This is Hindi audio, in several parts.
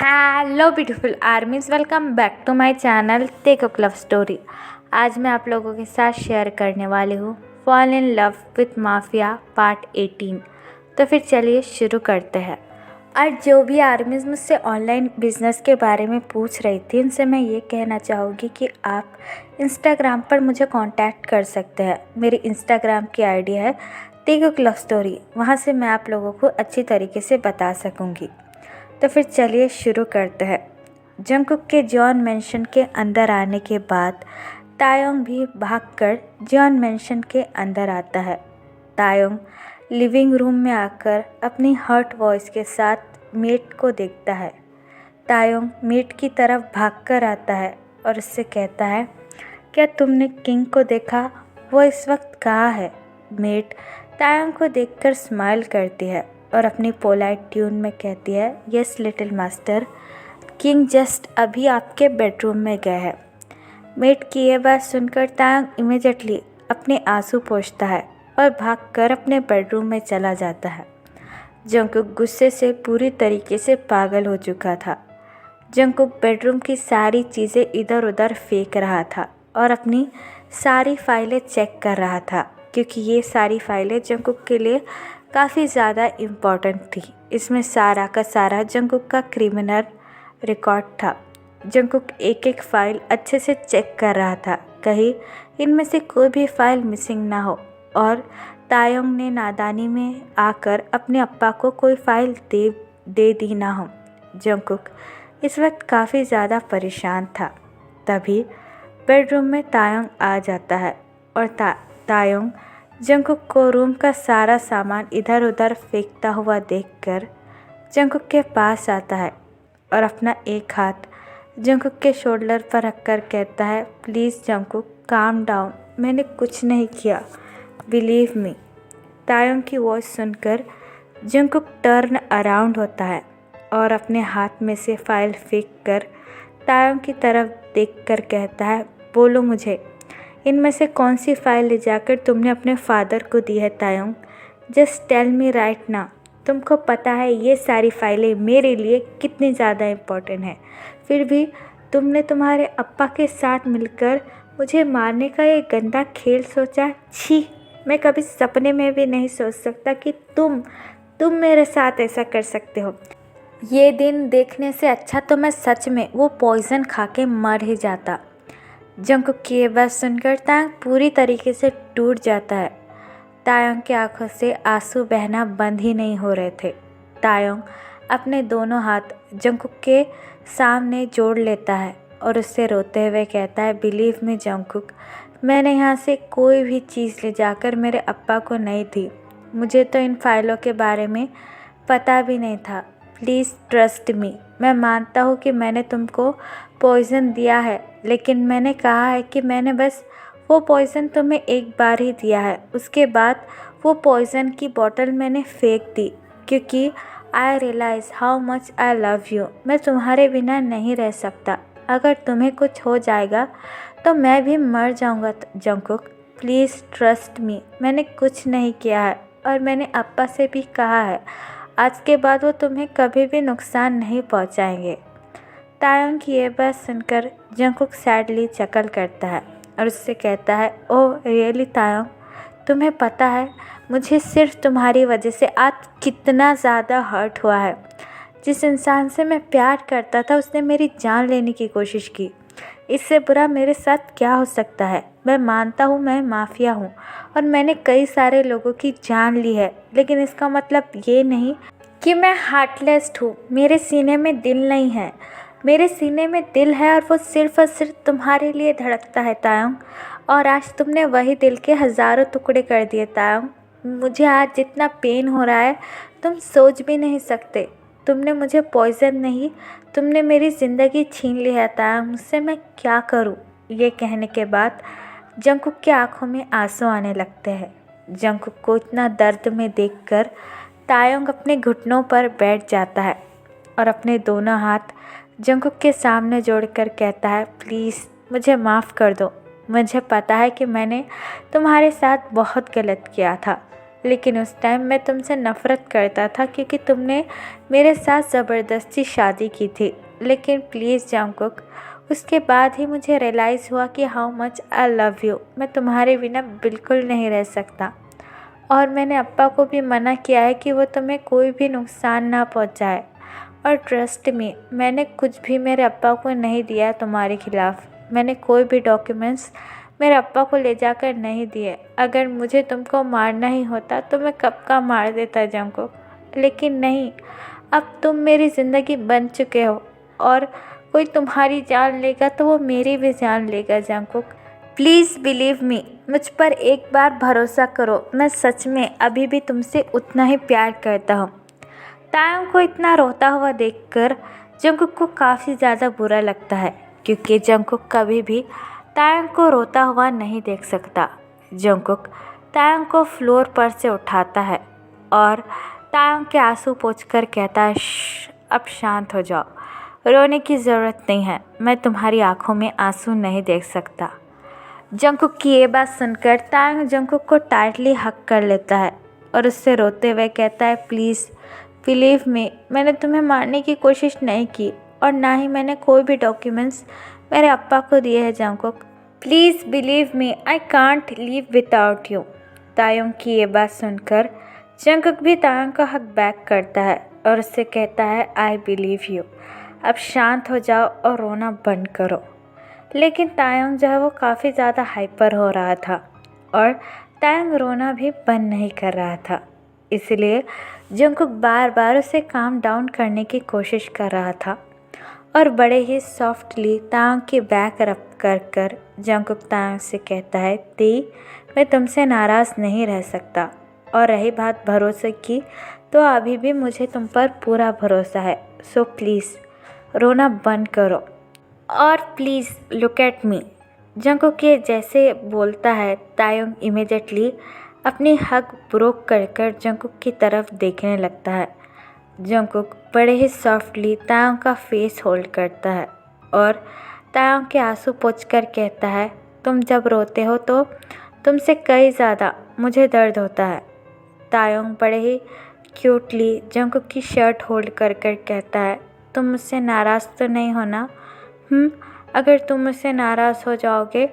Hello beautiful armies, welcome back to my channel tech love story. आज मैं आप लोगों के साथ शेयर करने वाली हूँ fall in love with mafia part 18। तो फिर चलिए शुरू करते हैं। आज जो भी आर्मीज मुझसे ऑनलाइन बिजनेस के बारे में पूछ रही थी, उनसे मैं ये कहना चाहूँगी कि आप इंस्टाग्राम पर मुझे कांटेक्ट कर सकते हैं। मेरी इंस्टाग्राम की आईडी है टेक लव स्टोरी। वहाँ से मैं आप लोगों को अच्छी तरीके से बता सकूँगी। तो फिर चलिए शुरू करते हैं। जंगकुक के जॉन मैंशन के अंदर आने के बाद तायोंग भी भागकर जॉन मैंशन के अंदर आता है। तायोंग लिविंग रूम में आकर अपनी हर्ट वॉइस के साथ मेट को देखता है। तायोंग मेट की तरफ भागकर आता है और उससे कहता है, क्या तुमने किंग को देखा? वो इस वक्त कहाँ है? मेट तायोंग को देखकर स्माइल करती है और अपनी पोलाइट ट्यून में कहती है, yes little master, king just अभी आपके बेडरूम में गए हैं। मेट की यह बात सुनकर तायोंग इमीडिएटली अपने आंसू पोंछता है और भागकर अपने बेडरूम में चला जाता है। जंगकुक गुस्से से पूरी तरीके से पागल हो चुका था। जंगकुक बेडरूम की सारी चीज़ें इधर उधर फेंक रहा था और अपनी सारी फाइलें चेक कर रहा था, क्योंकि ये सारी फाइलें जंगकुक के लिए काफ़ी ज़्यादा इम्पॉर्टेंट थी। इसमें सारा का सारा जंगकुक का क्रिमिनल रिकॉर्ड था। जंगकुक एक एक फाइल अच्छे से चेक कर रहा था, कहीं इनमें से कोई भी फाइल मिसिंग ना हो और तायोंग ने नादानी में आकर अपने अप्पा को कोई फाइल दे दी ना हो। जंगकुक इस वक्त काफ़ी ज़्यादा परेशान था। तभी बेडरूम में तायोंग आ जाता है और तायोंग जंगकुक को रूम का सारा सामान इधर उधर फेंकता हुआ देखकर जंगकुक के पास आता है और अपना एक हाथ जंगकुक के शोल्डर पर रखकर कहता है, प्लीज़ जंगकुक काम डाउन, मैंने कुछ नहीं किया, बिलीव मी। तायोंग की वॉइस सुनकर जंगकुक टर्न अराउंड होता है और अपने हाथ में से फाइल फेंककर तायोंग की तरफ देखकर कहता है, बोलो मुझे, इनमें से कौन सी फाइल ले जाकर तुमने अपने फादर को दी है तायोंग? जस्ट टेल मी राइट ना। तुमको पता है ये सारी फाइलें मेरे लिए कितनी ज़्यादा इम्पोर्टेंट हैं, फिर भी तुमने तुम्हारे अप्पा के साथ मिलकर मुझे मारने का ये गंदा खेल सोचा। छी, मैं कभी सपने में भी नहीं सोच सकता कि तुम मेरे साथ ऐसा कर सकते हो। ये दिन देखने से अच्छा तो मैं सच में वो पॉइज़न खा के मर ही जाता। जंगकुक की ये बात सुनकर तायोंग पूरी तरीके से टूट जाता है। तायोंग की आंखों से आंसू बहना बंद ही नहीं हो रहे थे। तायोंग अपने दोनों हाथ जंगकुक के सामने जोड़ लेता है और उससे रोते हुए कहता है, बिलीव मी जंगकुक, मैंने यहाँ से कोई भी चीज़ ले जाकर मेरे अप्पा को नहीं दी। मुझे तो इन फाइलों के बारे में पता भी नहीं था। Please trust me. मैं मानता हूँ कि मैंने तुमको पॉइज़न दिया है, लेकिन मैंने कहा है कि मैंने बस वो पॉइज़न तुम्हें एक बार ही दिया है। उसके बाद वो पॉइज़न की बोतल मैंने फेंक दी, क्योंकि I realise how much I love you. मैं तुम्हारे बिना नहीं रह सकता। अगर तुम्हें कुछ हो जाएगा तो मैं भी मर जाऊँगा। जंगकुक प्लीज़ ट्रस्ट मी, मैंने कुछ नहीं किया है और मैंने अप्पा से भी कहा है, आज के बाद वो तुम्हें कभी भी नुकसान नहीं पहुंचाएंगे। तायोंग की ये बात सुनकर जंगकुक सैडली चकल करता है और उससे कहता है, ओह रियली तायोंग, तुम्हें पता है मुझे सिर्फ तुम्हारी वजह से आज कितना ज़्यादा हर्ट हुआ है। जिस इंसान से मैं प्यार करता था उसने मेरी जान लेने की कोशिश की। इससे बुरा मेरे साथ क्या हो सकता है? मैं मानता हूँ मैं माफिया हूँ और मैंने कई सारे लोगों की जान ली है, लेकिन इसका मतलब ये नहीं कि मैं हार्टलेस हूँ। मेरे सीने में दिल नहीं है। मेरे सीने में दिल है और वो सिर्फ़ और सिर्फ तुम्हारे लिए धड़कता है तायोंग। और आज तुमने वही दिल के हज़ारों टुकड़े कर दिए तायोंग। मुझे आज जितना पेन हो रहा है तुम सोच भी नहीं सकते। तुमने मुझे पॉइज़न नहीं, तुमने मेरी ज़िंदगी छीन ली है तायोंग। मुझसे मैं क्या करूँ? ये कहने के बाद जंगकुक की आंखों में आंसू आने लगते हैं। जंगकुक को इतना दर्द में देखकर तायोंग अपने घुटनों पर बैठ जाता है और अपने दोनों हाथ जंगकुक के सामने जोड़कर कहता है, प्लीज़ मुझे माफ़ कर दो। मुझे पता है कि मैंने तुम्हारे साथ बहुत गलत किया था। लेकिन उस टाइम मैं तुमसे नफ़रत करता था क्योंकि तुमने मेरे साथ ज़बरदस्ती शादी की थी। लेकिन प्लीज़ जंगकुक, उसके बाद ही मुझे रियलाइज़ हुआ कि how much I love you. मैं तुम्हारे बिना बिल्कुल नहीं रह सकता। और मैंने अप्पा को भी मना किया है कि वो तुम्हें कोई भी नुकसान ना पहुंचाए। और ट्रस्ट मी, मैंने कुछ भी मेरे अप्पा को नहीं दिया तुम्हारे खिलाफ़। मैंने कोई भी डॉक्यूमेंट्स मेरे अप्पा को ले जाकर नहीं दिए। अगर मुझे तुमको मारना ही होता तो मैं कब का मार देता जंगकुक, लेकिन नहीं, अब तुम मेरी ज़िंदगी बन चुके हो और कोई तुम्हारी जान लेगा तो वो मेरी भी जान लेगा जंगकुक। प्लीज़ बिलीव मी, मुझ पर एक बार भरोसा करो। मैं सच में अभी भी तुमसे उतना ही प्यार करता हूँ। तायोंग को इतना रोता हुआ देखकर जंगकुक को काफ़ी ज़्यादा बुरा लगता है क्योंकि जंगकुक कभी भी तायोंग को रोता हुआ नहीं देख सकता। जंगकुक तायोंग को फ्लोर पर से उठाता है और तायोंग के आंसू पोंछकर कहता है, अब शांत हो जाओ, रोने की ज़रूरत नहीं है। मैं तुम्हारी आंखों में आंसू नहीं देख सकता। जंगकुक की ये बात सुनकर तायोंग जंगकुक को टाइटली हग कर लेता है और उससे रोते हुए कहता है, प्लीज़ बिलीव मी, मैंने तुम्हें मारने की कोशिश नहीं की और ना ही मैंने कोई भी डॉक्यूमेंट्स मेरे अप्पा को दिए हैं Jungkook. Please believe me, I can't live without you. Taeyong की ये बात सुनकर जंगकुक भी तायोंग का हक बैक करता है और उससे कहता है, आई बिलीव यू, अब शांत हो जाओ और रोना बंद करो। लेकिन तायोंग जो है वो काफ़ी ज़्यादा हाइपर हो रहा था और तायोंग रोना भी बंद नहीं कर रहा था। इसलिए जंगकुक बार बार उसे काम डाउन करने की कोशिश कर रहा था और बड़े ही सॉफ्टली तायोंग की बैक रब कर कर जंगकुक तायोंग से कहता है, ती, मैं तुमसे नाराज़ नहीं रह सकता। और रही बात भरोसे की, तो अभी भी मुझे तुम पर पूरा भरोसा है। सो प्लीज़ रोना बंद करो और please look at me. Jungkook ये जैसे बोलता है, तायोंग इमीडिएटली अपनी हग ब्रोक कर कर जंगकुक की तरफ देखने लगता है। जंगकुक बड़े ही सॉफ्टली तायोंग का फेस होल्ड करता है और तायोंग के आंसू पोंछकर कहता है, तुम जब रोते हो तो तुमसे कई ज़्यादा मुझे दर्द होता है। तायोंग बड़े ही क्यूटली जंगकुक की शर्ट होल्ड कर कर कहता है, तुम मुझसे नाराज़ तो नहीं हो ना? अगर तुम मुझसे नाराज़ हो जाओगे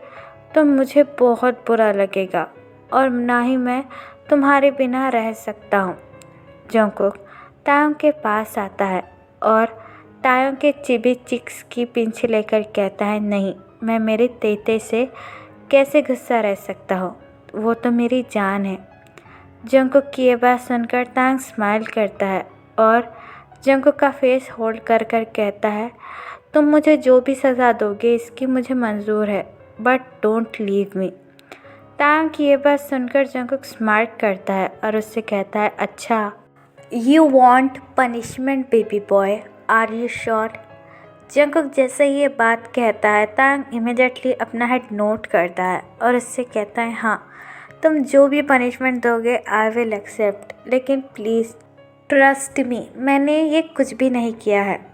तो मुझे बहुत बुरा लगेगा और ना ही मैं तुम्हारे बिना रह सकता हूँ। जंगकुक तायोंग के पास आता है और तायोंग के चिबी चिक्स की पिंच लेकर कहता है, नहीं, मैं मेरे तेते से कैसे गुस्सा रह सकता हूँ, वो तो मेरी जान है। जंगकुक की ये बात सुनकर तायोंग स्माइल करता है और जंगकुक का फेस होल्ड कर कर कहता है, तुम मुझे जो भी सज़ा दोगे इसकी मुझे मंजूर है, बट डोंट लीव मी। तायोंग की ये बात सुनकर जंगकुक स्मार्ट करता है और उससे कहता है, अच्छा, you want punishment baby boy, are you sure? Jungkook जैसे ही ये बात कहता है तायोंग इमीडिएटली अपना हेड नोट करता है और उससे कहता है, हाँ, तुम जो भी पनिशमेंट दोगे आई विल एक्सेप्ट, लेकिन प्लीज़ ट्रस्ट मी, मैंने ये कुछ भी नहीं किया है।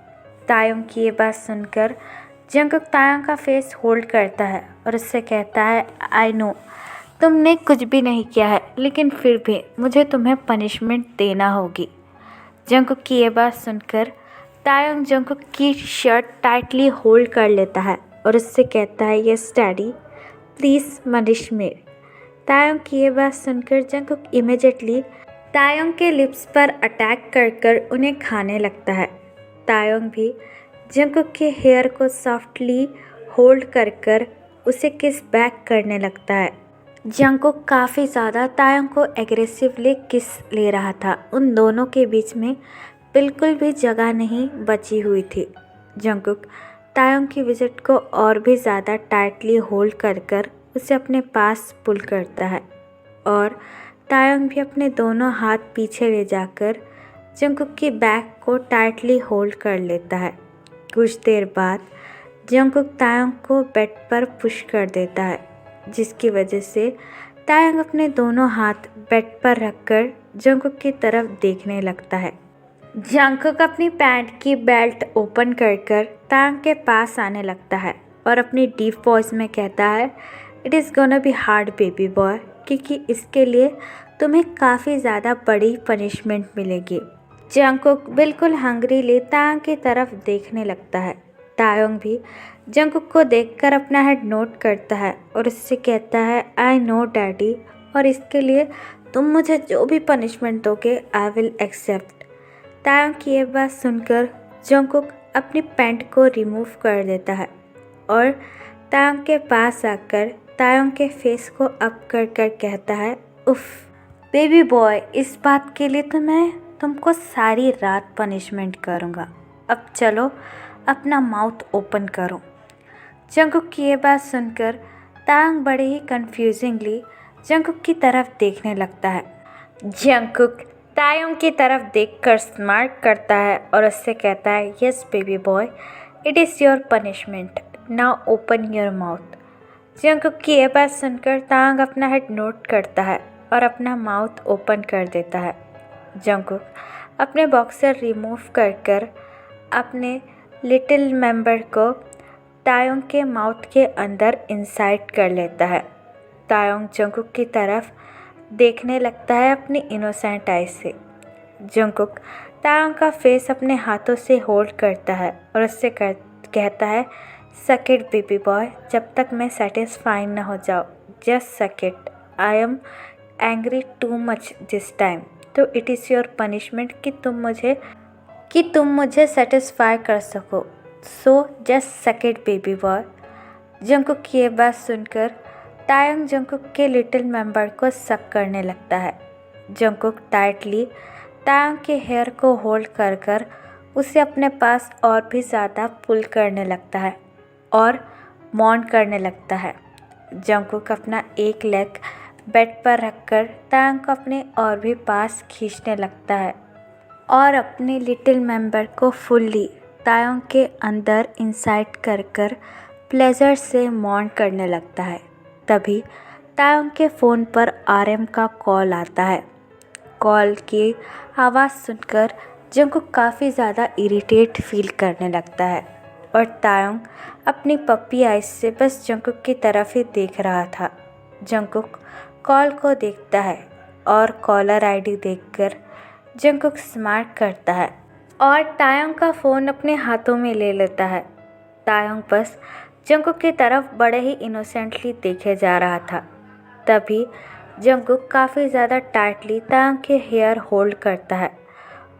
तायोंग की ये बात सुनकर जंगकुक तायोंग का फेस होल्ड करता है और उससे कहता है, आई नो तुमने कुछ भी नहीं किया है, लेकिन फिर भी मुझे तुम्हें पनिशमेंट देना होगी। जंगकुक की ये बात सुनकर तायोंग जंगकुक की शर्ट टाइटली होल्ड कर लेता है और उससे कहता है, यस डैडी, प्लीज़ मनिश मी। तायोंग की ये बात सुनकर जंगकुक इमीडिएटली तायोंग के लिप्स पर अटैक कर कर उन्हें खाने लगता है। तायोंग भी जंगकुक के हेयर को सॉफ्टली होल्ड कर कर उसे किस बैक करने लगता है। जंगकुक काफ़ी ज़्यादा तायोंग को एग्रेसिवली किस ले रहा था। उन दोनों के बीच में बिल्कुल भी जगह नहीं बची हुई थी। जंगकुक तायोंग की विजिट को और भी ज़्यादा टाइटली होल्ड कर कर उसे अपने पास पुल करता है और तायोंग भी अपने दोनों हाथ पीछे ले जाकर जंगकुक की बैक को टाइटली होल्ड कर लेता है। कुछ देर बाद जंगकुक तायोंग को बेड पर पुश कर देता है, जिसकी वजह से तायोंग अपने दोनों हाथ बेड पर रखकर जंगकुक की तरफ देखने लगता है। जंगकुक अपनी पैंट की बेल्ट ओपन कर कर तायोंग के पास आने लगता है और अपनी डीप वॉइस में कहता है, it is gonna be hard baby boy, क्योंकि इसके लिए तुम्हें काफ़ी ज़्यादा बड़ी पनिशमेंट मिलेगी। जंगकुक बिल्कुल हंग्रीली तायंग की तरफ देखने लगता है। तायंग भी जंगकुक को देखकर अपना हेड नोट करता है और उससे कहता है, आई नो डैडी, और इसके लिए तुम मुझे जो भी पनिशमेंट दोगे आई विल एक्सेप्ट। तायंग की ये बात सुनकर जंगकुक अपनी पैंट को रिमूव कर देता है और तायंग के पास आकर तायंग के फेस को अप कर कर कहता है, उफ बेबी बॉय, इस बात के लिए तो मैं तुमको सारी रात पनिशमेंट करूँगा। अब चलो अपना माउथ ओपन करो। जंगकुक की ये बात सुनकर तायंग बड़े ही कंफ्यूजिंगली जंगकुक की तरफ देखने लगता है। जंगकुक तायंग की तरफ देखकर स्माइल करता है और उससे कहता है, yes baby boy, it is your punishment, now open your mouth. Jungkook की ये बात सुनकर तायंग अपना हेड नोट करता है और अपना माउथ ओपन कर देता है। जंगकुक अपने बॉक्सर रिमूव कर कर अपने लिटिल मेंबर को तायंग के माउथ के अंदर इंसाइट कर लेता है। तायंग जंगकुक की तरफ देखने लगता है अपनी इनोसेंट आई से। जंगकुक तायंग का फेस अपने हाथों से होल्ड करता है और उससे कहता है, सक इट बेबी बॉय, जब तक मैं सेटिस्फाई न हो जाऊँ, just suck it, I am angry too much this time, तो इट इज़ योर पनिशमेंट कि तुम मुझे सेटिस्फाई कर सको, so just suck it baby boy. Jungkook की ये बात सुनकर तायंग जंगकुक के लिटिल मेंबर को सक करने लगता है। जंगकुक टाइटली तायंग के हेयर को होल्ड कर कर उसे अपने पास और भी ज़्यादा पुल करने लगता है और मॉन करने लगता है। जंगकुक अपना एक लेग बेड पर रखकर तायंग को अपने और भी पास खींचने लगता है और अपने लिटिल मेंबर को फुल्ली तायंग के अंदर इंसाइट कर कर प्लेजर से मॉन करने लगता है। तभी तायंग के फ़ोन पर आरएम का कॉल आता है। कॉल की आवाज़ सुनकर जंगकुक काफ़ी ज़्यादा इरिटेट फील करने लगता है और तायंग अपनी पप्पी आइज से बस जंगकुक की तरफ ही देख रहा था। जंगकुक कॉल को देखता है और कॉलर आईडी देखकर जंगकुक स्माइल करता है और तायंग का फ़ोन अपने हाथों में ले लेता है। तायंग बस जंगकुक की तरफ बड़े ही इनोसेंटली देखे जा रहा था। तभी जंगकुक काफ़ी ज़्यादा टाइटली तायंग के हेयर होल्ड करता है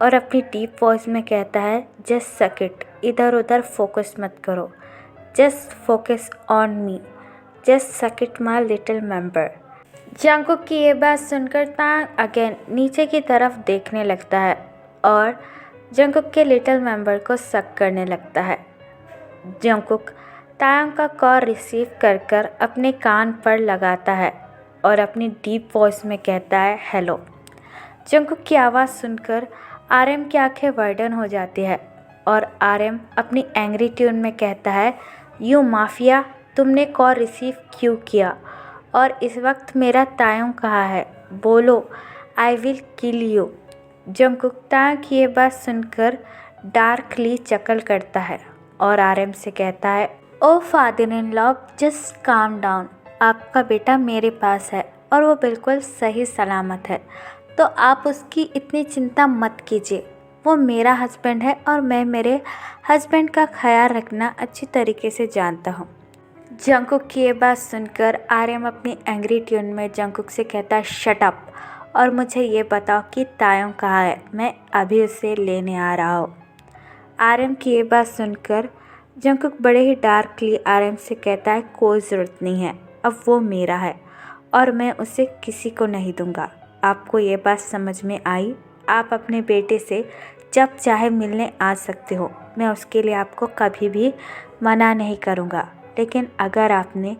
और अपनी डीप वॉइस में कहता है, जस्ट सक इट, इधर उधर फोकस मत करो, just focus on me, just suck it my little member. Jungkook की ये बात सुनकर तायंग अगेन नीचे की तरफ देखने लगता है और जंगकुक के लिटिल मेंबर को सक करने लगता है। जंगकुक तायंग का कॉल रिसीव कर कर अपने कान पर लगाता है और अपनी डीप वॉइस में कहता है, हेलो। जंगकुक की आवाज़ सुनकर आरएम की आंखें वाइडन हो जाती है और आरएम अपनी एंग्री ट्यून में कहता है, यू माफिया, तुमने कॉल रिसीव क्यों किया और इस वक्त मेरा तायंग कहाँ है, बोलो, I will kill you. Jungkook Tayang की ये बात सुनकर डार्कली चकल करता है और आरएम से कहता है, oh father in law, just calm down, आपका बेटा मेरे पास है और वो बिल्कुल सही सलामत है, तो आप उसकी इतनी चिंता मत कीजिए। वो मेरा हस्बैंड है और मैं मेरे हस्बैंड का ख्याल रखना अच्छी तरीके से जानता हूँ। जंगकुक की ये बात सुनकर आरएम अपनी एंग्री ट्यून में जंगकुक से कहता है, शट अप और मुझे ये बताओ कि तायंग कहाँ है, मैं अभी उसे लेने आ रहा हूँ। आरएम की ये बात सुनकर जंगकुक बड़े ही डार्कली आरएम से कहता है, कोई ज़रूरत नहीं है, अब वो मेरा है और मैं उसे किसी को नहीं दूंगा। आपको ये बात समझ में आई? आप अपने बेटे से जब चाहे मिलने आ सकते हो, मैं उसके लिए आपको कभी भी मना नहीं करूँगा, लेकिन अगर आपने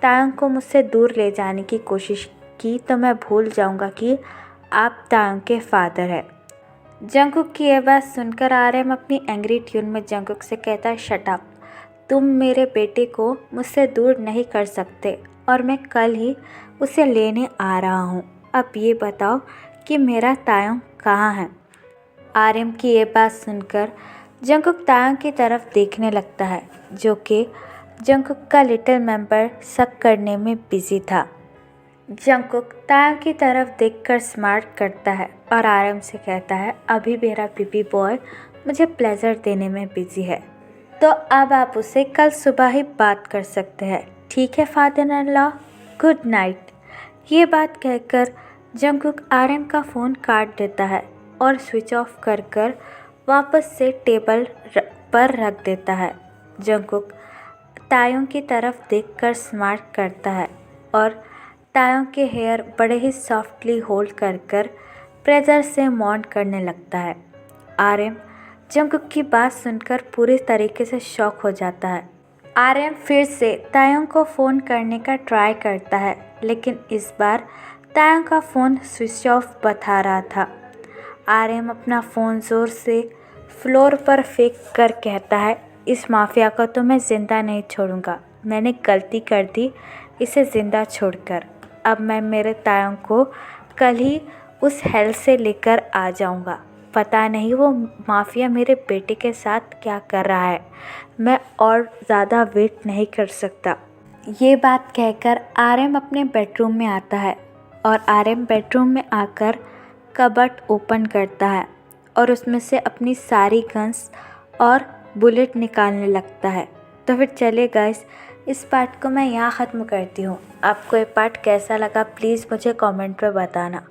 तायंग को मुझसे दूर ले जाने की कोशिश की तो मैं भूल जाऊँगा कि आप तायंग के फादर हैं। जंगकुक की यह बात सुनकर आरएम अपनी एंग्री ट्यून में जंगकुक से कहता है, शट अप, तुम मेरे बेटे को मुझसे दूर नहीं कर सकते और मैं कल ही उसे लेने आ रहा हूँ। अब ये बताओ कि मेरा तायंग कहाँ है। आरएम की ये बात सुनकर जंगकुक तायंग की तरफ देखने लगता है, जो कि जंगकुक का लिटिल मेंबर शक करने में बिजी था। जंगकुक ताया की तरफ देखकर स्माइल करता है और आराम से कहता है, अभी मेरा बेबी बॉय मुझे प्लेजर देने में बिजी है, तो अब आप उसे कल सुबह ही बात कर सकते हैं, ठीक है father in law, good night. ये बात कहकर जंगकुक आर्यन का फ़ोन काट देता है और स्विच ऑफ कर वापस से टेबल पर रख देता है। जंगकुक तायों की तरफ देखकर स्माइल करता है और तायों के हेयर बड़े ही सॉफ्टली होल्ड कर प्रेजर से मॉन्ट करने लगता है। आर्यन जंगकुक की बात सुनकर पूरी तरीके से शॉक हो जाता है। आर्यन फिर से तायों को फ़ोन करने का ट्राई करता है, लेकिन इस बार तायों का फ़ोन स्विच ऑफ बता रहा था। आर्यन अपना फ़ोन ज़ोर से फ्लोर पर फेंक कर कहता है, इस माफिया को तो मैं ज़िंदा नहीं छोड़ूंगा, मैंने गलती कर दी इसे ज़िंदा छोड़कर। अब मैं मेरे तायों को कल ही उस हेल से लेकर आ जाऊंगा। पता नहीं वो माफिया मेरे बेटे के साथ क्या कर रहा है, मैं और ज़्यादा वेट नहीं कर सकता। ये बात कहकर आर्यन अपने बेडरूम में आता है और आर्यन बेडरूम में आकर कबर्ड ओपन करता है और उसमें से अपनी सारी गन्स और बुलेट निकालने लगता है। तो फिर चलिए गाइस, इस पार्ट को मैं यहाँ ख़त्म करती हूँ। आपको ये पार्ट कैसा लगा प्लीज़ मुझे कमेंट पे बताना,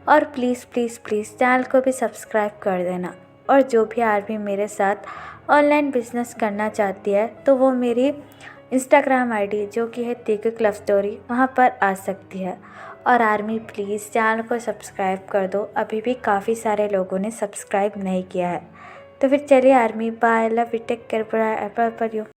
और प्लीज़ प्लीज़ प्लीज़ चैनल को भी सब्सक्राइब कर देना। और जो भी आर्मी मेरे साथ ऑनलाइन बिजनेस करना चाहती है तो वो मेरी इंस्टाग्राम आईडी जो कि है तेकुक लव स्टोरी, वहाँ पर आ सकती है। और आर्मी प्लीज़ चैनल को सब्सक्राइब कर दो, अभी भी काफ़ी सारे लोगों ने सब्सक्राइब नहीं किया है। तो फिर चलिए army, bye, love you, take care, bye, purple you.